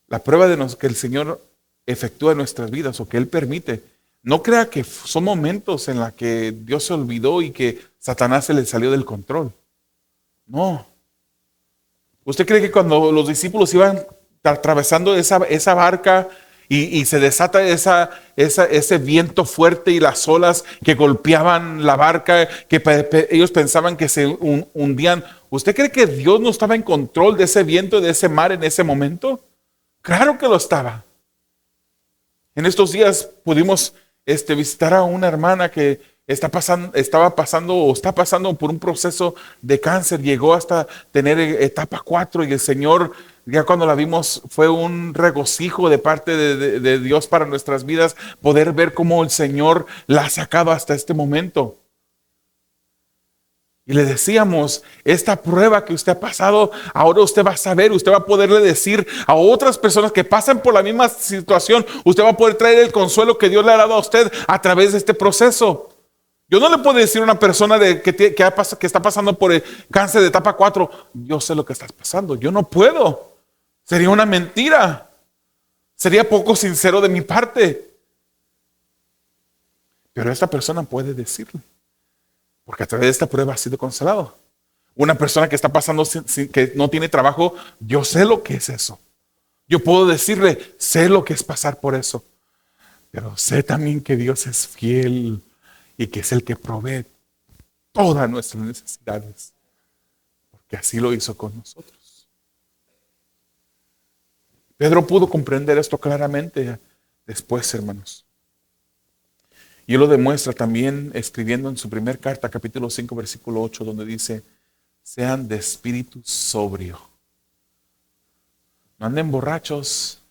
la prueba de que el Señor efectúa en nuestras vidas o que Él permite, no crea que son momentos en los que Dios se olvidó y que Satanás se le salió del control. No. ¿Usted cree que cuando los discípulos iban atravesando esa barca y se desata ese viento fuerte y las olas que golpeaban la barca, que ellos pensaban que se hundían? ¿Usted cree que Dios no estaba en control de ese viento, de ese mar en ese momento? Claro que lo estaba. En estos días pudimos visitar a una hermana que está pasando por un proceso de cáncer. Llegó hasta tener etapa 4 y el Señor, ya cuando la vimos, fue un regocijo de parte de Dios para nuestras vidas, poder ver cómo el Señor la ha sacado hasta este momento. Y le decíamos, esta prueba que usted ha pasado, ahora usted va a saber, usted va a poderle decir a otras personas que pasan por la misma situación, usted va a poder traer el consuelo que Dios le ha dado a usted a través de este proceso. Yo no le puedo decir a una persona que está pasando por el cáncer de etapa 4, yo sé lo que estás pasando. Yo no puedo. Sería una mentira. Sería poco sincero de mi parte. Pero esta persona puede decirle. Porque a través de esta prueba ha sido consolado. Una persona que está pasando que no tiene trabajo, yo sé lo que es eso. Yo puedo decirle, sé lo que es pasar por eso. Pero sé también que Dios es fiel y que es el que provee todas nuestras necesidades. Porque así lo hizo con nosotros. Pedro pudo comprender esto claramente después, hermanos. Y él lo demuestra también escribiendo en su primer carta, capítulo 5, versículo 8, donde dice, sean de espíritu sobrio. No anden borrachos.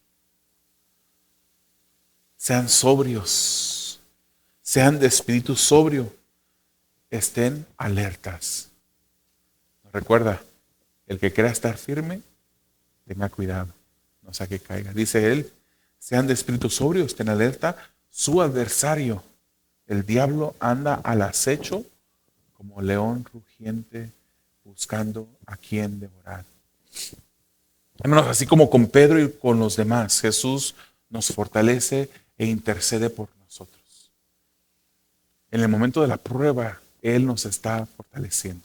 Sean sobrios. Sean de espíritu sobrio. Estén alertas. Recuerda, el que quiera estar firme, tenga cuidado. No sea que caiga. Dice él, sean de espíritu sobrio, estén alerta. Su adversario, el diablo, anda al acecho como león rugiente buscando a quien devorar. Hermanos, así como con Pedro y con los demás, Jesús nos fortalece e intercede por nosotros. En el momento de la prueba, Él nos está fortaleciendo.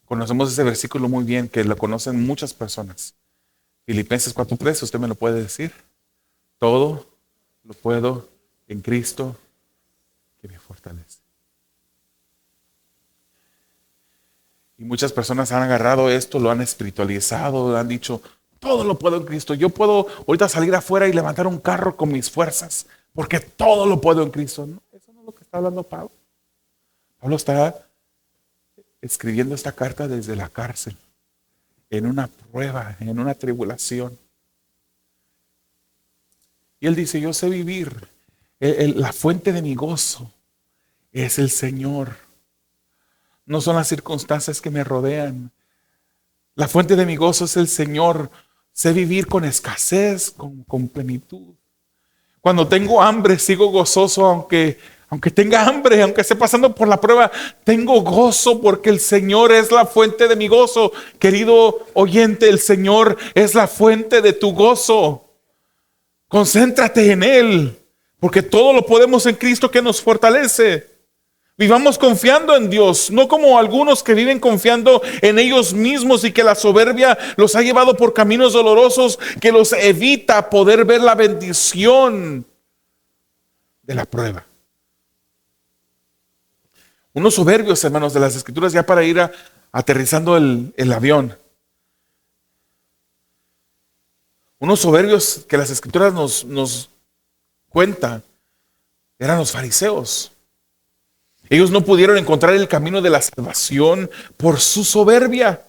Conocemos ese versículo muy bien, que lo conocen muchas personas. Filipenses 4:13, usted me lo puede decir. Todo lo puedo en Cristo que me fortalece. Y muchas personas han agarrado esto, lo han espiritualizado, han dicho, todo lo puedo en Cristo. Yo puedo ahorita salir afuera y levantar un carro con mis fuerzas, porque todo lo puedo en Cristo. No, eso no es lo que está hablando Pablo. Pablo está escribiendo esta carta desde la cárcel, en una prueba, en una tribulación. Y él dice, yo sé vivir. La fuente de mi gozo es el Señor. No son las circunstancias que me rodean. La fuente de mi gozo es el Señor. Sé vivir con escasez, con plenitud. Cuando tengo hambre, sigo gozoso, aunque tenga hambre, aunque esté pasando por la prueba, tengo gozo porque el Señor es la fuente de mi gozo. Querido oyente, el Señor es la fuente de tu gozo. Concéntrate en Él, porque todo lo podemos en Cristo que nos fortalece. Vivamos confiando en Dios, no como algunos que viven confiando en ellos mismos y que la soberbia los ha llevado por caminos dolorosos que los evita poder ver la bendición de la prueba. Unos soberbios, hermanos, de las Escrituras, ya para ir aterrizando el avión. Unos soberbios que las Escrituras nos cuentan eran los fariseos. Ellos no pudieron encontrar el camino de la salvación por su soberbia,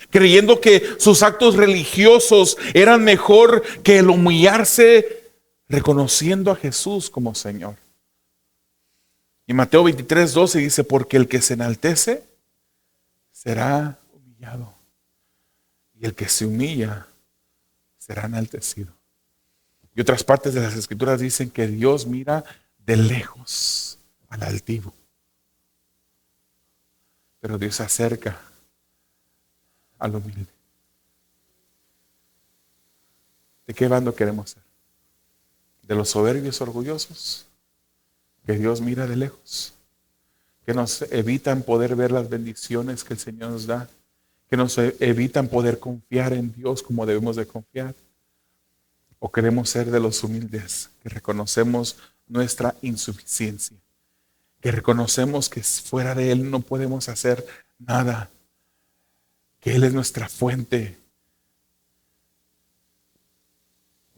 creyendo que sus actos religiosos eran mejor que el humillarse, reconociendo a Jesús como Señor. Y Mateo 23:12 dice, porque el que se enaltece será humillado, y el que se humilla será enaltecido. Y otras partes de las Escrituras dicen que Dios mira de lejos al altivo, pero Dios se acerca al humilde. ¿De qué bando queremos ser? ¿De los soberbios orgullosos, que Dios mira de lejos? que nos evitan poder ver las bendiciones que el Señor nos da, que nos evitan poder confiar en Dios como debemos de confiar. ¿O queremos ser de los humildes que reconocemos nuestra insuficiencia, que reconocemos que fuera de Él no podemos hacer nada, que Él es nuestra fuente?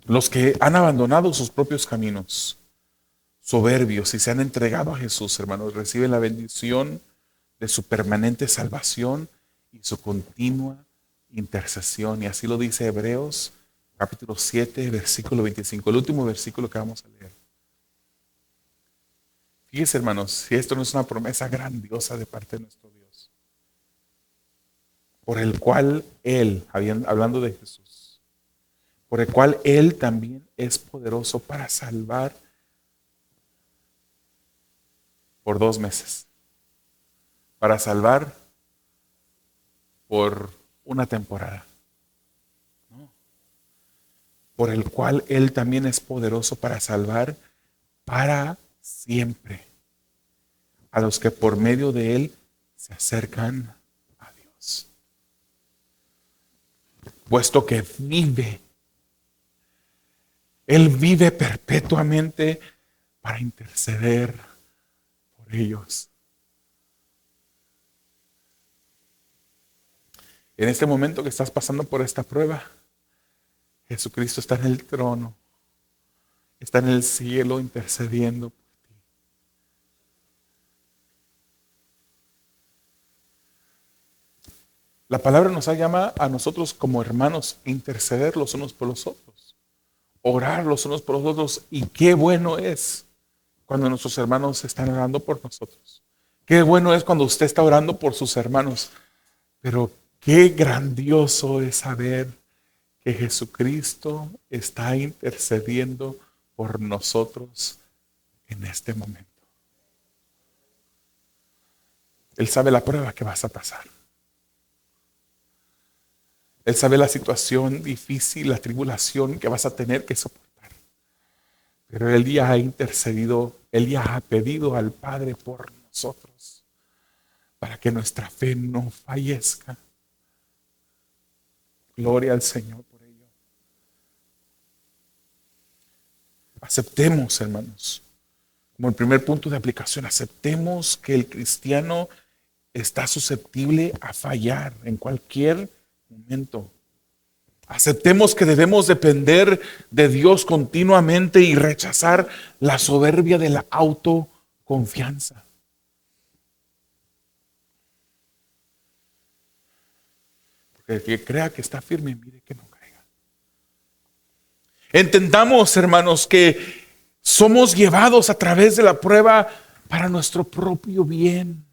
Los que han abandonado sus propios caminos, soberbios, y se han entregado a Jesús, hermanos, reciben la bendición de su permanente salvación y su continua intercesión. Y así lo dice Hebreos capítulo 7, versículo 25, el último versículo que vamos a leer. Fíjense, hermanos, si esto no es una promesa grandiosa de parte de nuestro Dios, por el cual Él, hablando de Jesús, por el cual Él también es poderoso para salvar por 2 meses, para salvar por una temporada, por el cual Él también es poderoso para salvar para siempre a los que por medio de Él se acercan a Dios. Puesto que vive, Él vive perpetuamente para interceder por ellos. En este momento que estás pasando por esta prueba, Jesucristo está en el trono, está en el cielo intercediendo por ti. La palabra nos llama a nosotros como hermanos a interceder los unos por los otros, orar los unos por los otros, y qué bueno es cuando nuestros hermanos están orando por nosotros. Qué bueno es cuando usted está orando por sus hermanos, pero qué grandioso es saber que Jesucristo está intercediendo por nosotros en este momento. Él sabe la prueba que vas a pasar. Él sabe la situación difícil, la tribulación que vas a tener que soportar. Pero Él ya ha intercedido, Él ya ha pedido al Padre por nosotros, para que nuestra fe no fallezca. Gloria al Señor por ello. Aceptemos, hermanos, como el primer punto de aplicación, aceptemos que el cristiano está susceptible a fallar en cualquier momento. Aceptemos que debemos depender de Dios continuamente y rechazar la soberbia de la autoconfianza. Porque el que crea que está firme, mire que no caiga. Entendamos, hermanos, que somos llevados a través de la prueba para nuestro propio bien.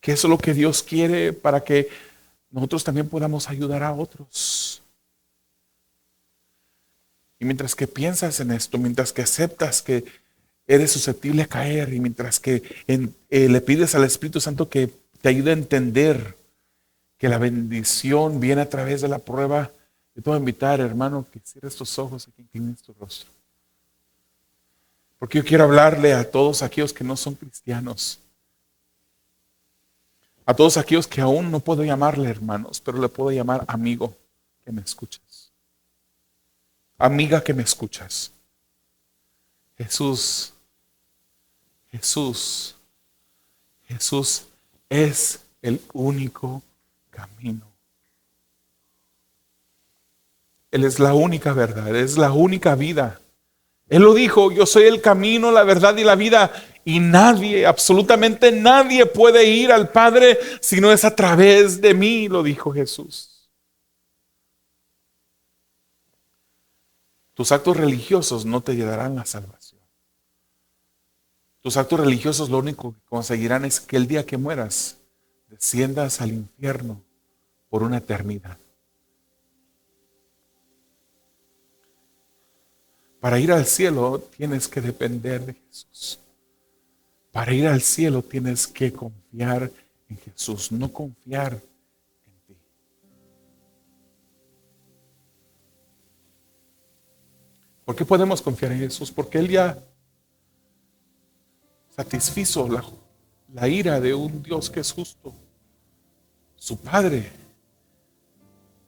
Que eso es lo que Dios quiere para que nosotros también podamos ayudar a otros. Y mientras que piensas en esto, mientras que aceptas que eres susceptible a caer, y mientras que le pides al Espíritu Santo que te ayude a entender que la bendición viene a través de la prueba, yo te voy a invitar, hermano, que cierres tus ojos y que inclines tu rostro. Porque yo quiero hablarle a todos aquellos que no son cristianos, a todos aquellos que aún no puedo llamarle hermanos, pero le puedo llamar amigo que me escuchas. Amiga que me escuchas. Jesús es el único camino. Él es la única verdad, es la única vida. Él lo dijo, yo soy el camino, la verdad y la vida, y nadie, absolutamente nadie puede ir al Padre si no es a través de mí, lo dijo Jesús. Tus actos religiosos no te darán la salvación. Tus actos religiosos lo único que conseguirán es que el día que mueras desciendas al infierno por una eternidad. Para ir al cielo tienes que depender de Jesús. Para ir al cielo tienes que confiar en Jesús, no confiar en ti. ¿Por qué podemos confiar en Jesús? Porque Él ya satisfizo la ira de un Dios que es justo. Su Padre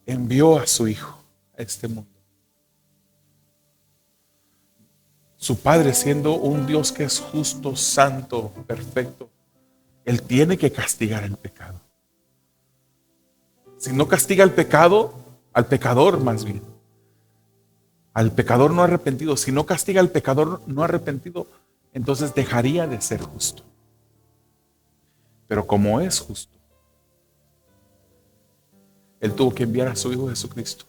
envió a su Hijo a este mundo. Su Padre, siendo un Dios que es justo, santo, perfecto, Él tiene que castigar el pecado. Si no castiga el pecado, al pecador más bien, al pecador no arrepentido, si no castiga al pecador no arrepentido, entonces dejaría de ser justo. Pero como es justo, Él tuvo que enviar a su Hijo Jesucristo.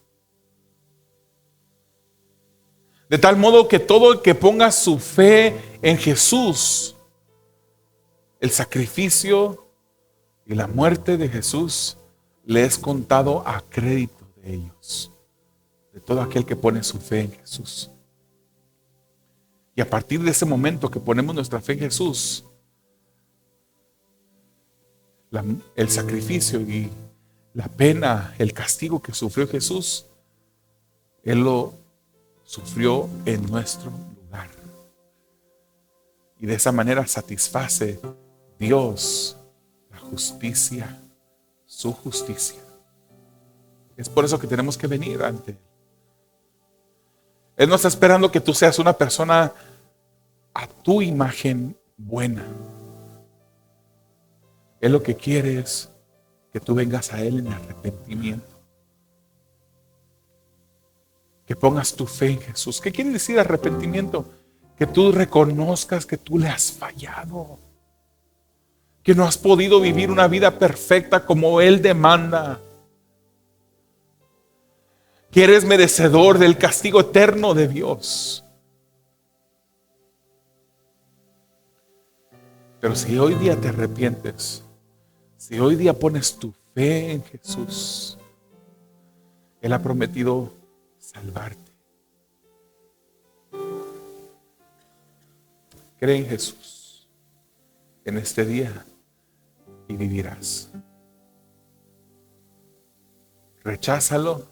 De tal modo que todo el que ponga su fe en Jesús, el sacrificio y la muerte de Jesús le es contado a crédito de ellos, de todo aquel que pone su fe en Jesús. Y a partir de ese momento que ponemos nuestra fe en Jesús, el sacrificio y la pena, el castigo que sufrió Jesús, Él lo sufrió en nuestro lugar. Y de esa manera satisface Dios la justicia, su justicia. Es por eso que tenemos que venir ante Él. Él no está esperando que tú seas una persona a tu imagen buena. Él lo que quiere es que tú vengas a Él en arrepentimiento. Que pongas tu fe en Jesús. ¿Qué quiere decir arrepentimiento? Que tú reconozcas que tú le has fallado. Que no has podido vivir una vida perfecta como Él demanda. Que eres merecedor del castigo eterno de Dios. Pero si hoy día te arrepientes, si hoy día pones tu fe en Jesús, Él ha prometido salvarte. Cree en Jesús en este día y vivirás. Recházalo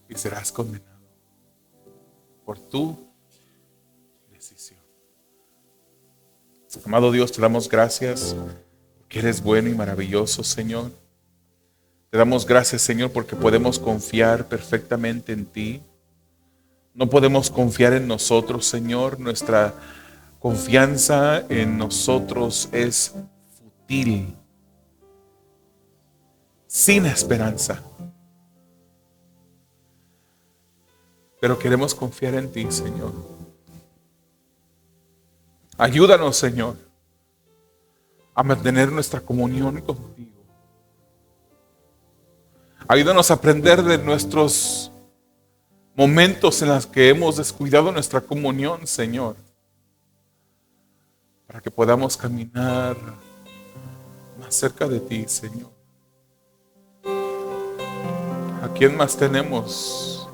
y serás condenado por tu decisión. Amado Dios, te damos gracias porque eres bueno y maravilloso, Señor. Te damos gracias, Señor, porque podemos confiar perfectamente en ti. No podemos confiar en nosotros, Señor. Nuestra confianza en nosotros es fútil, sin esperanza. Pero queremos confiar en ti, Señor. Ayúdanos, Señor, a mantener nuestra comunión contigo. Ayúdanos a aprender de nuestros momentos en los que hemos descuidado nuestra comunión, Señor, para que podamos caminar más cerca de ti, Señor. ¿A quién más tenemos?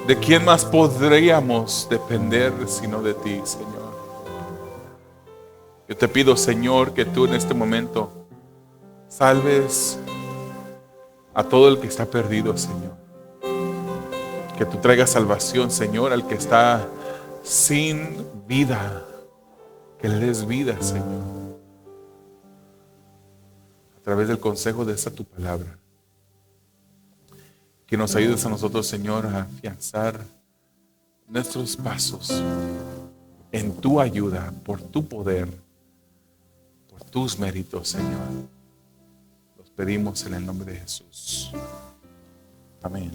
¿De quién más podríamos depender sino de ti, Señor? Yo te pido, Señor, que tú en este momento salves a todo el que está perdido, Señor. Que tú traigas salvación, Señor, al que está sin vida. Que le des vida, Señor. A través del consejo de esta tu palabra. Que nos ayudes a nosotros, Señor, a afianzar nuestros pasos en tu ayuda, por tu poder, por tus méritos, Señor. Los pedimos en el nombre de Jesús. Amén.